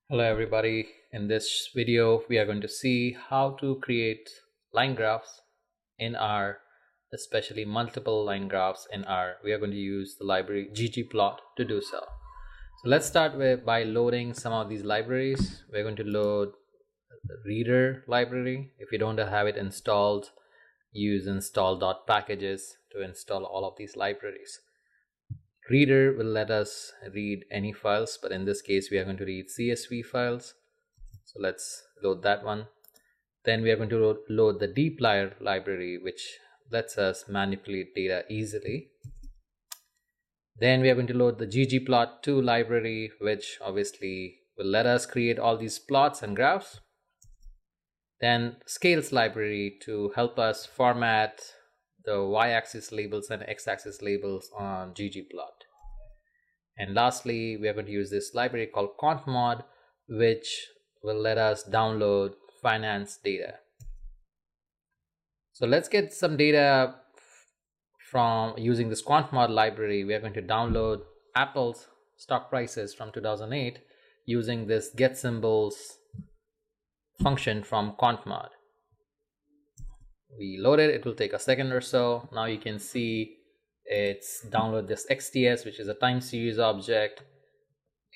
Hello everybody, in this video we are going to see how to create line graphs in R, especially multiple line graphs in R. We are going to use the library ggplot to do so. So let's start by loading some of these libraries. We're going to load the reader library. If you don't have it installed, use install.packages to install all of these libraries. Reader will let us read any files, but in this case we are going to read CSV files. So let's load that one. Then we are going to load the dplyr library, which lets us manipulate data easily. Then we are going to load the ggplot2 library, which obviously will let us create all these plots and graphs. Then scales library to help us format the y-axis labels and x-axis labels on ggplot. And lastly, we are going to use this library called contmod, which will let us download finance data. So let's get some data from using this contmod library. We are going to download Apple's stock prices from 2008 using this get symbols function from contmod. We load it, it will take a second or so. Now you can see it's download this XTS, which is a time series object,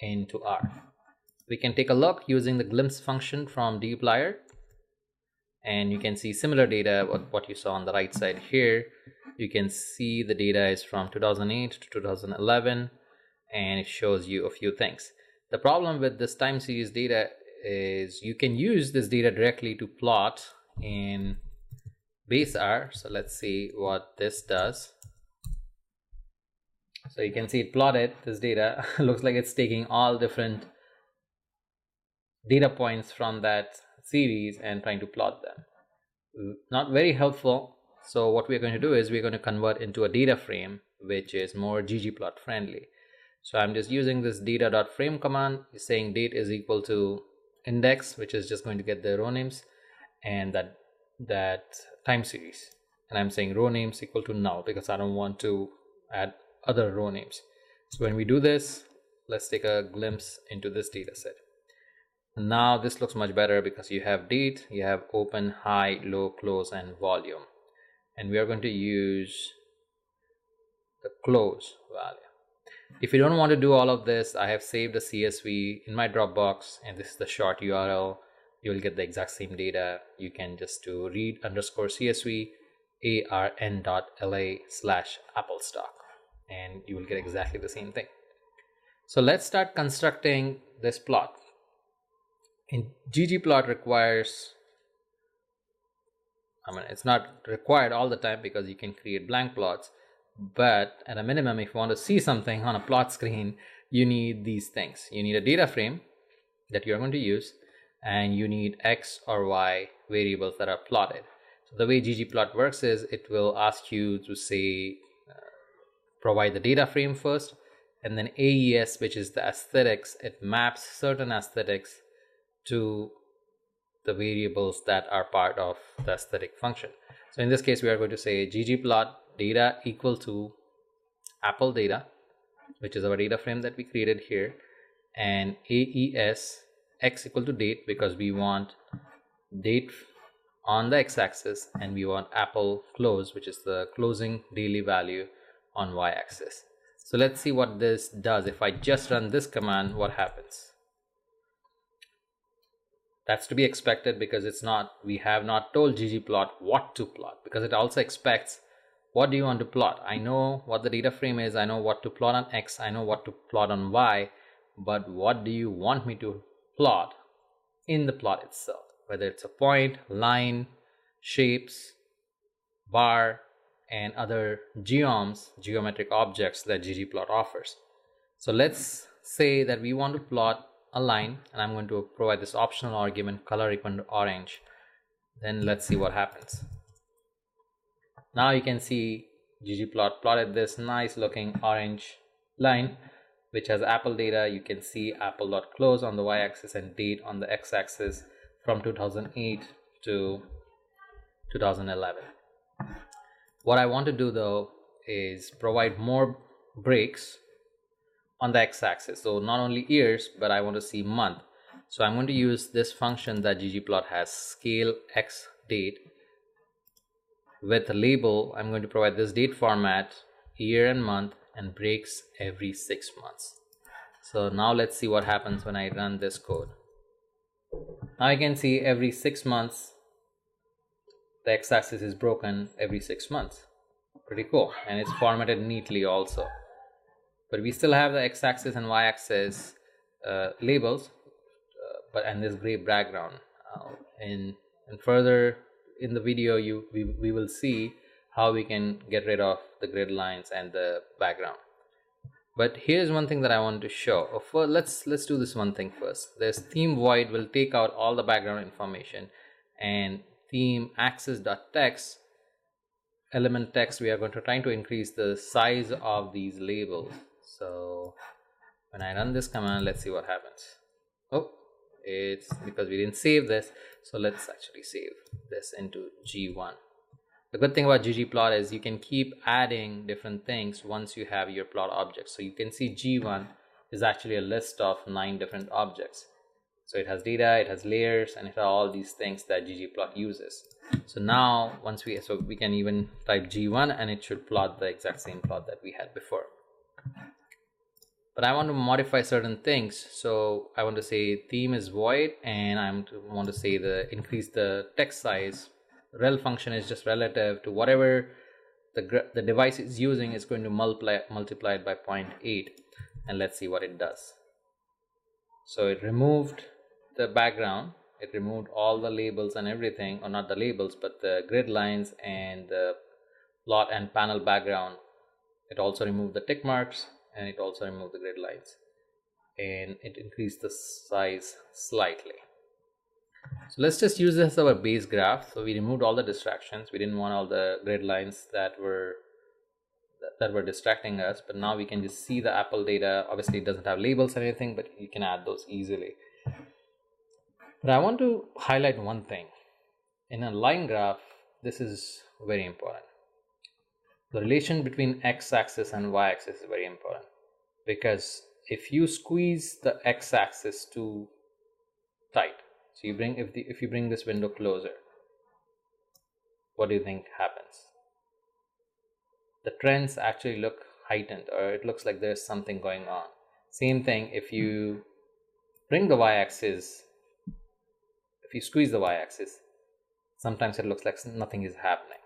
into R. We can take a look using the glimpse function from dplyr, and you can see similar data what you saw on the right side here. You can see the data is from 2008 to 2011, and it shows you a few things. The problem with this time series data is you can use this data directly to plot in base R. So let's see what this does. So you can see it plotted this data. Looks like it's taking all different data points from that series and trying to plot them. Not very helpful. So what we're going to do is we're going to convert into a data frame, which is more ggplot friendly. So I'm just using this data.frame command, saying date is equal to index, which is just going to get the row names, and that time series. And I'm saying row names equal to null because I don't want to add other row names. So when we do this, let's take a glimpse into this data set. Now this looks much better because you have date, you have open, high, low, close, and volume. And we are going to use the close value. If you don't want to do all of this, I have saved a CSV in my Dropbox, and this is the short URL. You will get the exact same data. You can just do read_CSV arn.la/applestock, and you will get exactly the same thing. So let's start constructing this plot. In ggplot requires, it's not required all the time because you can create blank plots, but at a minimum, if you want to see something on a plot screen, you need these things. You need a data frame that you're going to use, and you need x or y variables that are plotted. So the way ggplot works is it will ask you to say provide the data frame first, and then AES, which is the aesthetics. It maps certain aesthetics to the variables that are part of the aesthetic function. So in this case, we are going to say ggplot data equal to Apple data, which is our data frame that we created here, and AES x equal to date because we want date on the x-axis, and we want Apple close, which is the closing daily value, on y-axis. So let's see what this does. If I just run this command, what happens? That's to be expected because we have not told ggplot what to plot, because it also expects what do you want to plot. I know what the data frame is, I know what to plot on x, I know what to plot on y, but what do you want me to plot in the plot itself? Whether it's a point, line, shapes, bar, and other geometric objects that ggplot offers. So let's say that we want to plot a line, and I'm going to provide this optional argument color equal to orange. Then let's see what happens. Now you can see ggplot plotted this nice looking orange line which has Apple data. You can see apple.close on the y-axis and date on the x-axis from 2008 to 2011. What I want to do though is provide more breaks on the x-axis. So not only years, but I want to see month. So I'm going to use this function that ggplot has, scale x date. With a label, I'm going to provide this date format, year and month, and breaks every 6 months. So now let's see what happens when I run this code. Now I can see every 6 months the x-axis is broken every 6 months. Pretty cool, and it's formatted neatly also. But we still have the x-axis and y-axis labels, and this gray background. And further in the video, we will see how we can get rid of the grid lines and the background. But here's one thing that I want to show. Let's do this one thing first. This theme void will take out all the background information, and theme axis.text element text, we are going to try to increase the size of these labels. So when I run this command, let's see what happens. Oh, it's because we didn't save this, so let's actually save this into G1. The good thing about ggplot is you can keep adding different things once you have your plot objects. So you can see G1 is actually a list of 9 different objects. So it has data, it has layers, and it has all these things that ggplot uses. So now we can even type G1 and it should plot the exact same plot that we had before. But I want to modify certain things. So I want to say theme is void, and I want to say increase the text size. Rel function is just relative to whatever the device is using. Is going to multiply it by 0.8, and let's see what it does. So it removed the background, it removed all the labels and everything, or not the labels but the grid lines and the plot and panel background. It also removed the tick marks, and it also removed the grid lines, and it increased the size slightly. So let's just use this as our base graph. So we removed all the distractions. We didn't want all the grid lines that were distracting us, but now we can just see the Apple data. Obviously it doesn't have labels or anything, but you can add those easily. But I want to highlight one thing. In a line graph, this is very important. The relation between x-axis and y-axis is very important, because if you squeeze the x-axis too tight, so if you bring this window closer, what do you think happens? The trends actually look heightened, or it looks like there's something going on. Same thing if you bring the y-axis, if you squeeze the y-axis, sometimes it looks like nothing is happening.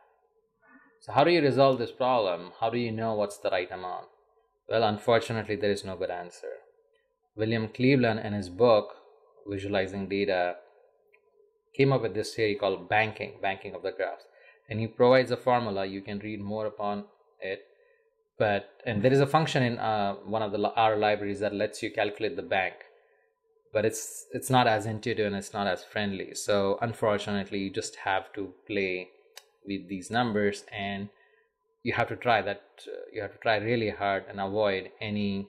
So how do you resolve this problem? How do you know what's the right amount? Well, unfortunately, there is no good answer. William Cleveland, in his book, Visualizing Data, came up with this theory called banking of the graphs. And he provides a formula. You can read more upon it. And there is a function in one of our libraries that lets you calculate the bank. But it's not as intuitive and it's not as friendly. So unfortunately, you just have to play with these numbers, and you have to try really hard and avoid any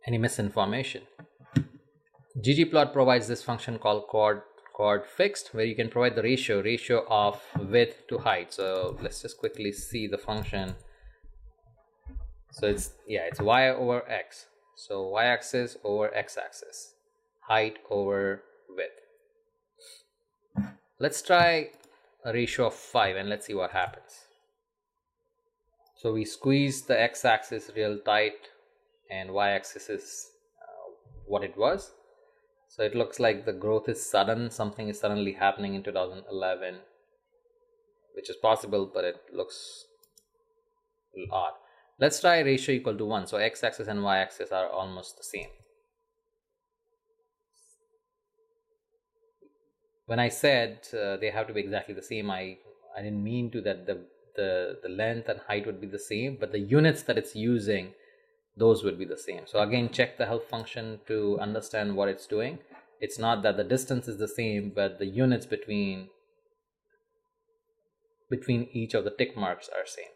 misinformation. ggplot provides this function called chord fixed, where you can provide the ratio of width to height. So let's just quickly see the function. So it's y over x. So y-axis over x-axis, height over width. Let's try a ratio of 5 and let's see what happens. So we squeeze the x-axis real tight, and y-axis is what it was. So it looks like the growth is sudden. Something is suddenly happening in 2011, which is possible, but it looks a little odd. Let's try ratio equal to 1. So x-axis and y-axis are almost the same. When I said they have to be exactly the same, I didn't mean to that the length and height would be the same, but the units that it's using, those would be the same. So again, check the help function to understand what it's doing. It's not that the distance is the same, but the units between each of the tick marks are same.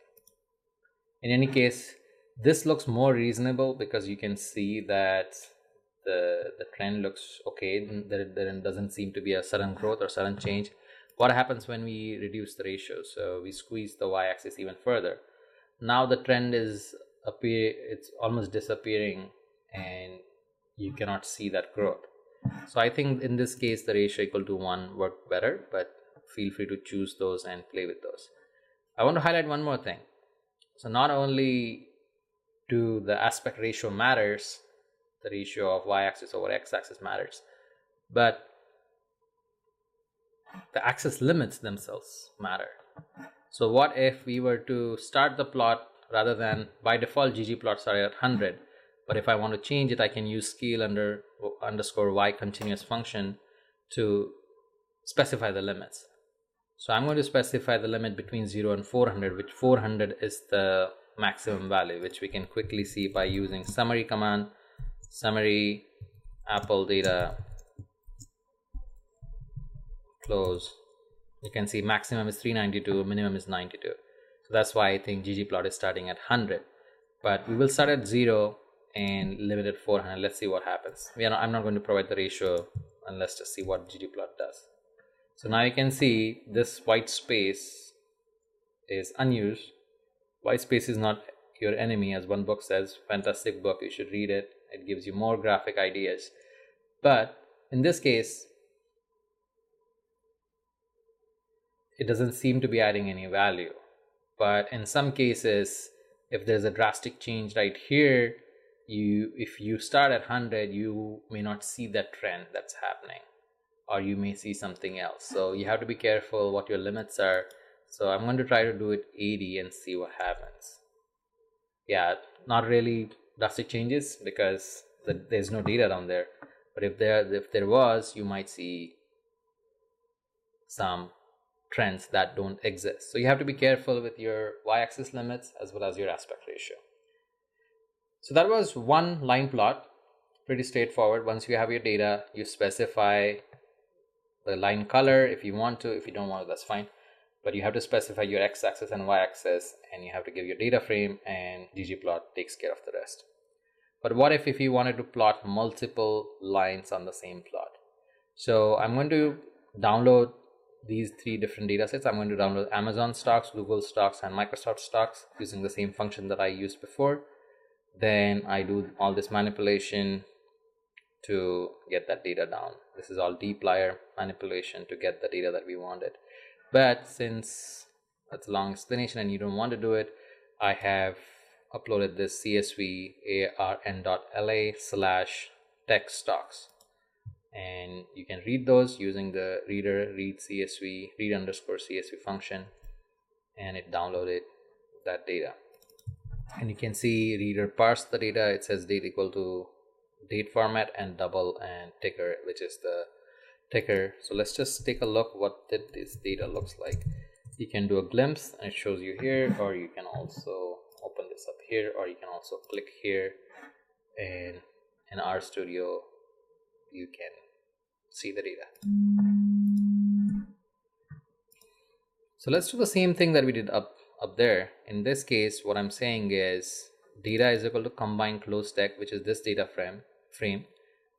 In any case, this looks more reasonable because you can see that the trend looks okay. There doesn't seem to be a sudden growth or sudden change. What happens when we reduce the ratio? So we squeeze the y-axis even further. Now the trend is it's almost disappearing, and you cannot see that growth. So I think in this case the ratio equal to 1 worked better, but feel free to choose those and play with those. I want to highlight one more thing. So not only do the aspect ratio matters, the ratio of y-axis over x-axis matters, but the axis limits themselves matter. So what if we were to start the plot, rather than by default ggplot started at 100, but if I want to change it, I can use scale underscore y continuous function to specify the limits. So I'm going to specify the limit between 0 and 400, which 400 is the maximum value, which we can quickly see by using summary command, summary apple data close. You can see maximum is 392, minimum is 92. So that's why I think ggplot is starting at 100, but we will start at 0 and limit at 400. Let's see what happens. I'm not going to provide the ratio, and let's just see what ggplot does. So now you can see this white space is unused. White space is not your enemy, as one book says. Fantastic book, you should read it. It gives you more graphic ideas. But in this case, it doesn't seem to be adding any value. But in some cases, if there's a drastic change right here, if you start at 100, you may not see that trend that's happening, or you may see something else. So you have to be careful what your limits are. So I'm going to try to do it 80 and see what happens. Yeah, not really drastic changes because there's no data down there. But if there was, you might see some trends that don't exist. So you have to be careful with your y-axis limits as well as your aspect ratio. So that was one line plot, pretty straightforward. Once you have your data, you specify the line color if you want to. If you don't want to, that's fine. But you have to specify your x-axis and y-axis, and you have to give your data frame, and ggplot takes care of the rest. But what if you wanted to plot multiple lines on the same plot? So I'm going to download these 3 different data sets. I'm going to download Amazon stocks, Google stocks, and Microsoft stocks using the same function that I used before. Then I do all this manipulation to get that data down. This is all deep layer manipulation to get the data that we wanted. But since that's a long explanation and you don't want to do it, I have uploaded this CSV arn.la/tech stocks, and you can read those using the read underscore CSV function, and it downloaded that data. And you can see reader parsed the data. It says date equal to date format and double and ticker, which is the ticker. So let's just take a look what this data looks like. You can do a glimpse and it shows you here, or you can also open this up here, or you can also click here, and in RStudio you can see the data. So let's do the same thing that we did up there. In this case, what I'm saying is data is equal to combine close tag, which is this data frame,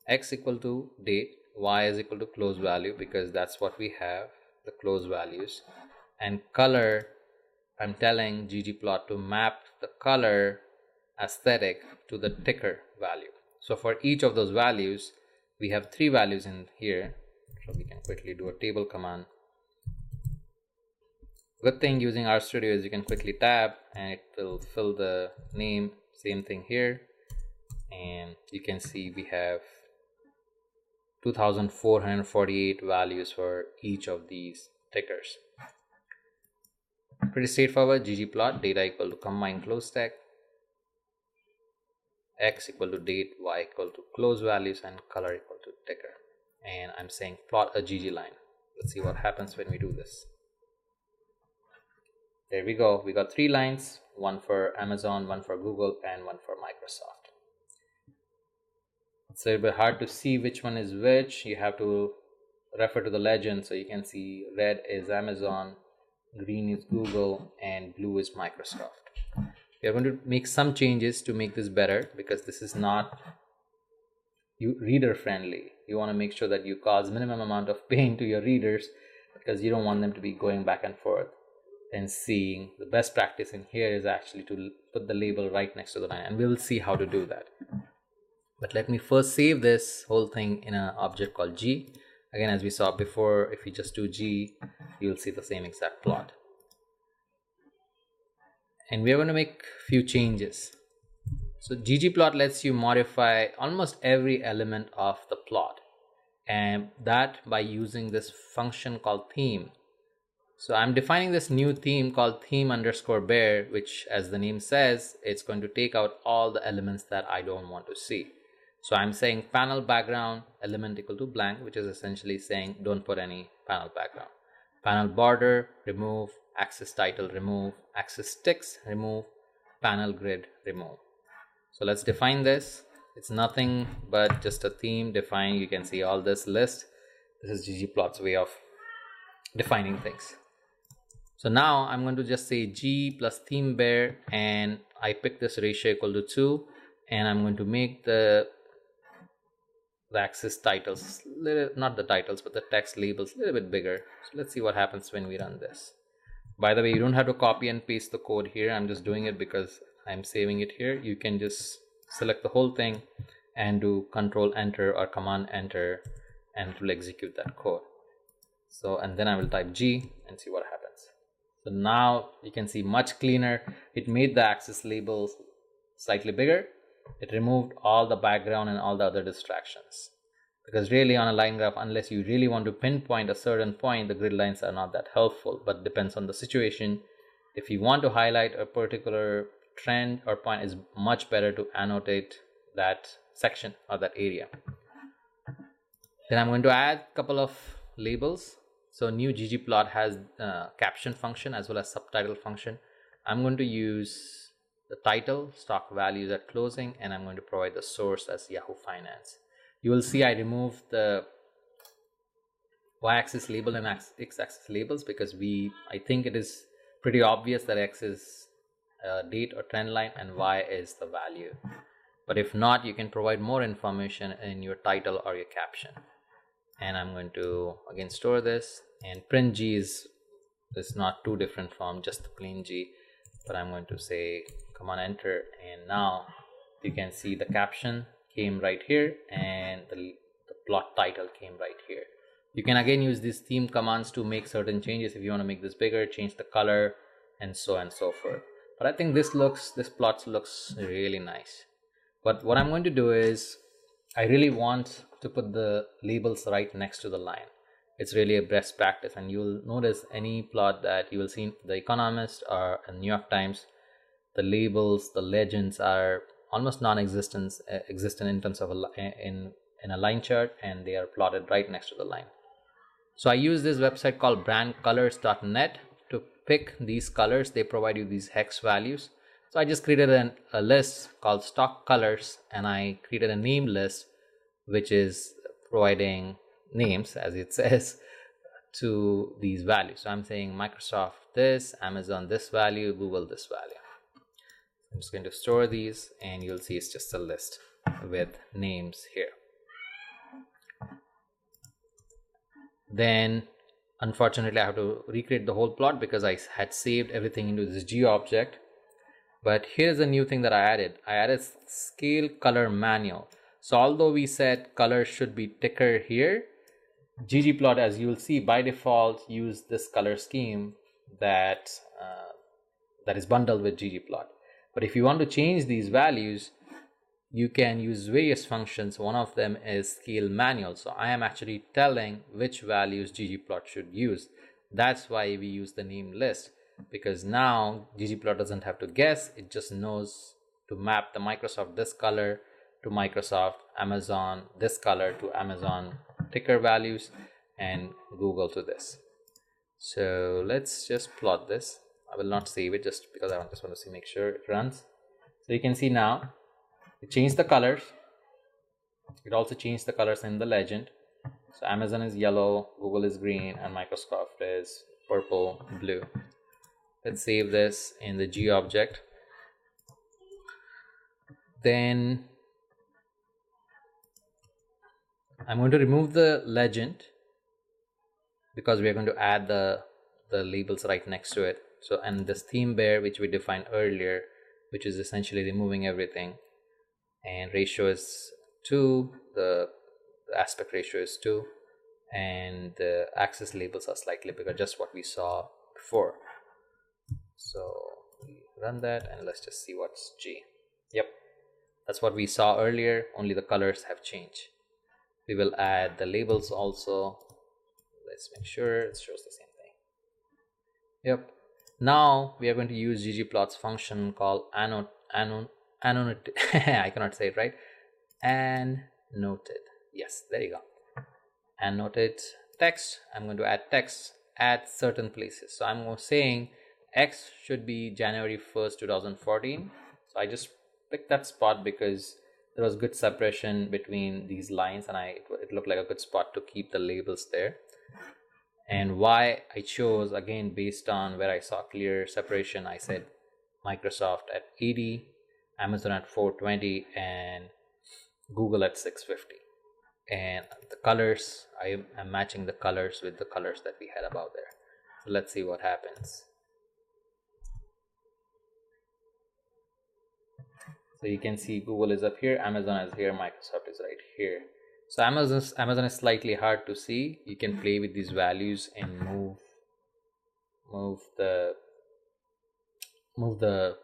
x equal to date, y is equal to close value, because that's what we have, the close values, and color, I'm telling ggplot to map the color aesthetic to the ticker value. So for each of those values, we have 3 values in here. So we can quickly do a table command. Good thing using RStudio is you can quickly tab and it will fill the name. Same thing here, and you can see we have 2448 values for each of these tickers. Pretty straightforward. ggplot data equal to combine close tag, x equal to date, y equal to close values, and color equal to ticker. And I'm saying plot a GG line. Let's see what happens when we do this. There we go. We got 3 lines, one for Amazon, one for Google, and one for Microsoft. It's a little bit hard to see which one is which. You have to refer to the legend, so you can see red is Amazon, green is Google, and blue is Microsoft. We are going to make some changes to make this better, because this is not reader friendly. You want to make sure that you cause minimum amount of pain to your readers, because you don't want them to be going back and forth and seeing. The best practice in here is actually to put the label right next to the line, and we'll see how to do that. But let me first save this whole thing in an object called G. Again, as we saw before, if you just do G, you'll see the same exact plot. And we are going to make few changes. So ggplot lets you modify almost every element of the plot, and that by using this function called theme. So I'm defining this new theme called theme underscore bear, which, as the name says, it's going to take out all the elements that I don't want to see. So I'm saying panel background element equal to blank, which is essentially saying don't put any panel background. Panel border, remove. Axis title, remove. Axis text, remove. Panel grid, remove. So let's define this. It's nothing but just a theme defined. You can see all this list. This is ggplot's way of defining things. So now I'm going to just say G plus theme bear, and I pick this ratio equal to 2, and I'm going to make the axis titles, not the titles, but the text labels a little bit bigger. So let's see what happens when we run this. By the way, you don't have to copy and paste the code here. I'm just doing it because I'm saving it here. You can just select the whole thing and do Control Enter or Command Enter, and it will execute that code. So, and then I will type G and see what happens. So now you can see much cleaner. It made the axis labels slightly bigger. It removed all the background and all the other distractions. Because really on a line graph, unless you really want to pinpoint a certain point, the grid lines are not that helpful, but depends on the situation. If you want to highlight a particular trend or point, it's much better to annotate that section or that area. Then I'm going to add a couple of labels. So new ggplot has caption function as well as subtitle function. I'm going to use the title, stock values at closing, and I'm going to provide the source as Yahoo Finance. You will see I removed the y-axis label and x-axis labels because I think it is pretty obvious that x is date or trend line and y is the value. But if not, you can provide more information in your title or your caption. And I'm going to again store this, and print G is not too different from just the plain G, but I'm going to say Command Enter, and now you can see the caption came right here and the plot title came right here. You can again use these theme commands to make certain changes. If you want to make this bigger, change the color, and so on and so forth. But I think this plot looks really nice. But what I'm going to do is, I really want to put the labels right next to the line. It's really a best practice, and you'll notice any plot that you will see in The Economist or in New York Times, the labels, the legends are almost non-existent in terms of in a line chart, and they are plotted right next to the line. So I use this website called brandcolors.net to pick these colors. They provide you these hex values. So I just created a list called stock colors, and I created a name list which is providing names, as it says, to these values. So I'm saying Microsoft this, Amazon this value, Google this value. I'm just going to store these, and you'll see it's just a list with names here. Then unfortunately I have to recreate the whole plot because I had saved everything into this G object. But here's a new thing that I added scale color manual. So although we said color should be thicker here, ggplot, as you'll see, by default use this color scheme that is bundled with ggplot. But if you want to change these values, you can use various functions. One of them is scale manual. So I am actually telling which values ggplot should use. That's why we use the name list, because now ggplot doesn't have to guess. It just knows to map the Microsoft this color to Microsoft, Amazon this color to Amazon ticker values, and Google to this. So let's just plot this. I will not save it just because I just want to see, make sure it runs. So you can see now it changed the colors. It also changed the colors in the legend. So Amazon is yellow, Google is green, and Microsoft is purple, blue. Let's save this in the G object. Then I'm going to remove the legend because we are going to add the labels right next to it. So, and this theme bear, which we defined earlier, which is essentially removing everything, and ratio is 2, the aspect ratio is 2, and the axis labels are slightly bigger, just what we saw before. So we run that and let's just see what's G. Yep, that's what we saw earlier, only the colors have changed. We will add the labels also. Let's make sure it shows the same thing. Yep. Now we are going to use ggplot's function called annotate. I cannot say it right. Annotate. Yes, there you go. Annotate text. I'm going to add text at certain places. So I'm saying X should be January 1st, 2014. So I just picked that spot because there was good separation between these lines, and it looked like a good spot to keep the labels there. And why I chose, again, based on where I saw clear separation, I said Microsoft at 80, Amazon at 420, and Google at 650. And the colors, I am matching the colors with the colors that we had above there. So let's see what happens. So you can see Google is up here, Amazon is here, Microsoft is right here. So Amazon is slightly hard to see. You can play with these values and move the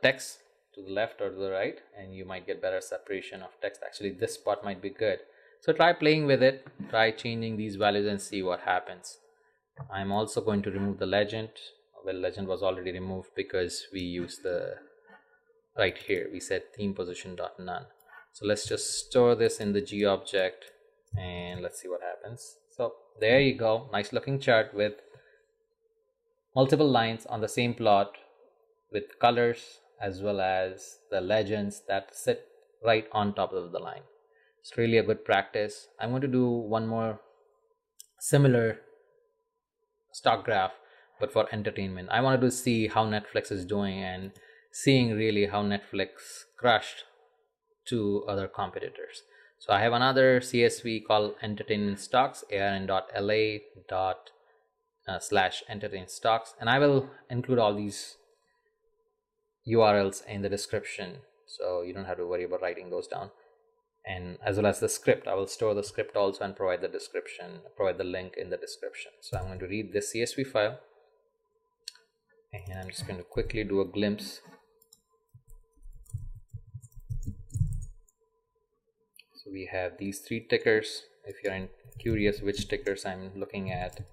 text to the left or to the right, and you might get better separation of text. Actually, this spot might be good. So try playing with it, try changing these values and see what happens. I'm also going to remove the legend. Well, legend was already removed because we used the right here. We said theme position dot none. So let's just store this in the G object and let's see what happens. So there you go. Nice looking chart with multiple lines on the same plot with colors as well as the legends that sit right on top of the line. It's really a good practice. I'm going to do one more similar stock graph, but for entertainment. I wanted to see how Netflix is doing and seeing really how Netflix crushed to other competitors. So I have another CSV called entertainment stocks, arn.la/entertain stocks, and I will include all these URLs in the description, so you don't have to worry about writing those down. And as well as the script, I will store the script also and provide the link in the description. So I'm going to read this CSV file, and I'm just going to quickly do a glimpse. So we have these 3 tickers. If you're curious which tickers I'm looking at,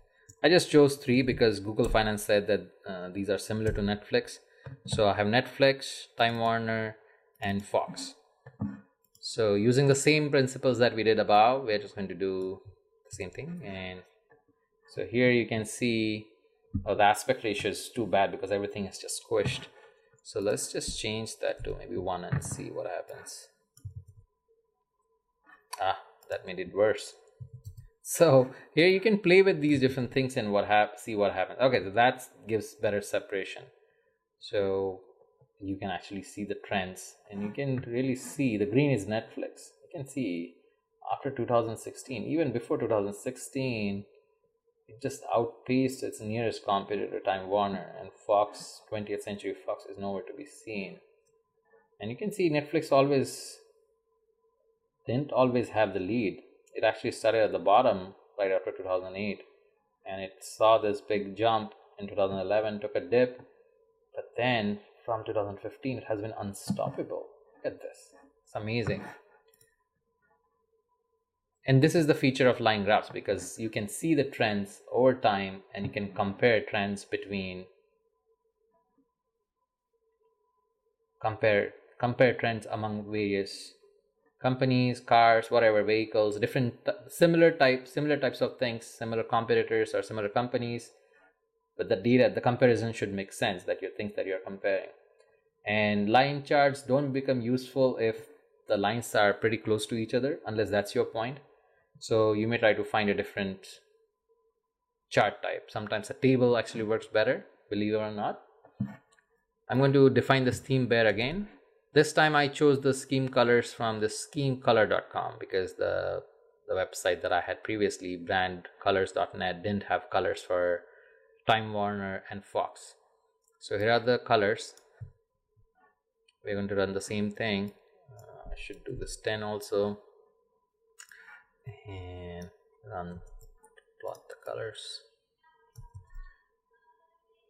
I just chose 3 because Google Finance said that these are similar to Netflix. So I have Netflix, Time Warner, and Fox. So using the same principles that we did above, we're just going to do the same thing. And so here you can see, oh, the aspect ratio is too bad because everything is just squished. So let's just change that to maybe 1 and see what happens. That made it worse. So here you can play with these different things and see what happens. Okay, so that gives better separation. So you can actually see the trends, and you can really see the green is Netflix. You can see after 2016, even before 2016, it just outpaced its nearest competitor, Time Warner, and Fox, 20th Century Fox, is nowhere to be seen. And you can see Netflix didn't always have the lead. It actually started at the bottom right after 2008, and it saw this big jump in 2011, took a dip, but then from 2015 it has been unstoppable. Look at this, it's amazing. And this is the feature of line graphs, because you can see the trends over time and you can compare trends between compare trends among various companies, cars, whatever, vehicles, different similar types of things, similar competitors or similar companies. But the comparison should make sense, that you think that you're comparing. And line charts don't become useful if the lines are pretty close to each other, unless that's your point. So you may try to find a different chart type. Sometimes a table actually works better, believe it or not. I'm going to define this theme bear again. This time I chose the scheme colors from the schemecolor.com, because the website that I had previously, brandcolors.net, didn't have colors for Time Warner and Fox. So here are the colors. We're going to run the same thing. I should do this 10 also. and run plot the colors.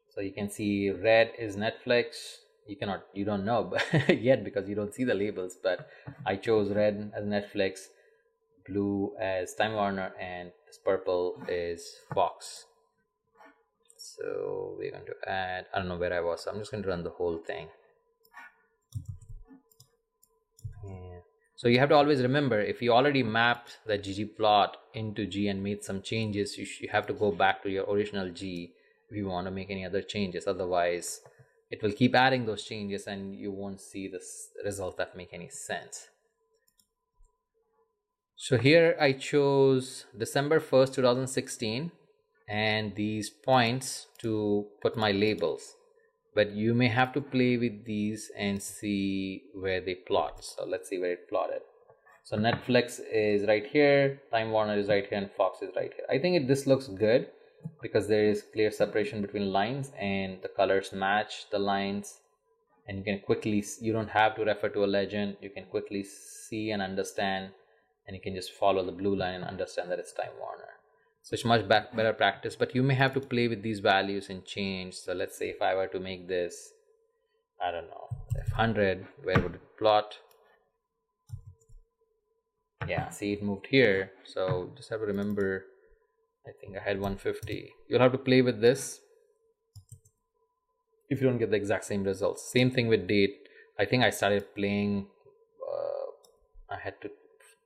So you can see red is Netflix. You don't know yet because you don't see the labels, but I chose red as Netflix, blue as Time Warner, and this purple is Fox. So we're going to add, I don't know where I was, so I'm just going to run the whole thing. Yeah. So you have to always remember, if you already mapped the ggplot into G and made some changes, you have to go back to your original G if you want to make any other changes. Otherwise, it will keep adding those changes and you won't see this result that make any sense. So here I chose December 1st, 2016 and these points to put my labels. But you may have to play with these and see where they plot. So let's see where it plotted. So Netflix is right here, Time Warner is right here, and Fox is right here. I think this looks good because there is clear separation between lines and the colors match the lines, and you can quickly, you don't have to refer to a legend, you can quickly see and understand, and you can just follow the blue line and understand that it's Time Warner. So it's much better practice, but you may have to play with these values and change. So let's say if I were to make this, I don't know, F100, where would it plot? Yeah, see, it moved here. So just have to remember, I think I had 150. You'll have to play with this if you don't get the exact same results. Same thing with date. I think I started playing, I had to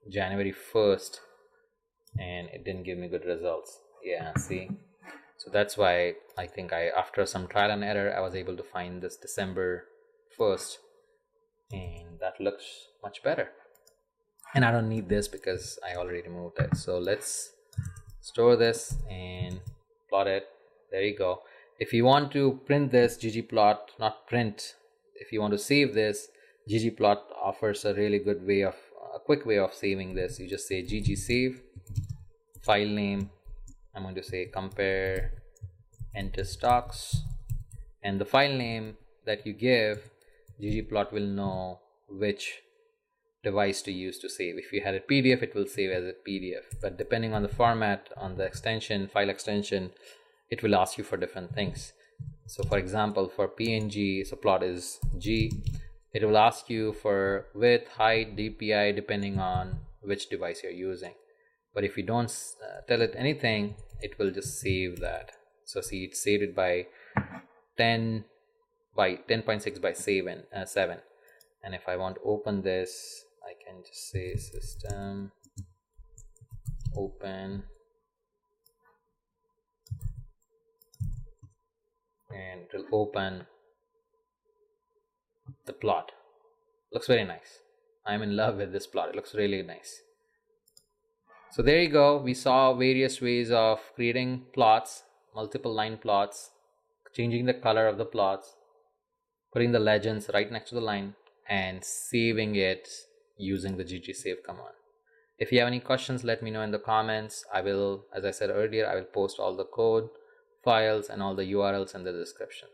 January 1st and it didn't give me good results. Yeah, see, so that's why I think after some trial and error, I was able to find this December 1st, and that looks much better. And I don't need this because I already removed it. So let's store this and plot it. There you go. If you want to print this ggplot, not print, if you want to save this, ggplot offers a really good way of, a quick way of saving this. You just say gg save, file name, I'm going to say compare enter stocks, and the file name that you give, ggplot will know which device to use to save. If you had a PDF, it will save as a PDF, but depending on the format, on the extension, file extension, it will ask you for different things. So for example, for PNG, so plot is G, it will ask you for width, height, DPI, depending on which device you're using. But if you don't tell it anything, it will just save that. So see, it saved it by 10.6 by 7. And if I want to open this, I can just say system open, and it will open the plot. Looks very nice. I'm in love with this plot. It looks really nice. So there you go. We saw various ways of creating plots, multiple line plots, changing the color of the plots, putting the legends right next to the line, and saving it using the ggsave command. If you have any questions, let me know in the comments. I will, as I said earlier, I will post all the code, files, and all the URLs in the description.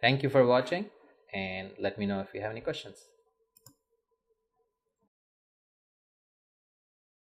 Thank you for watching, and let me know if you have any questions.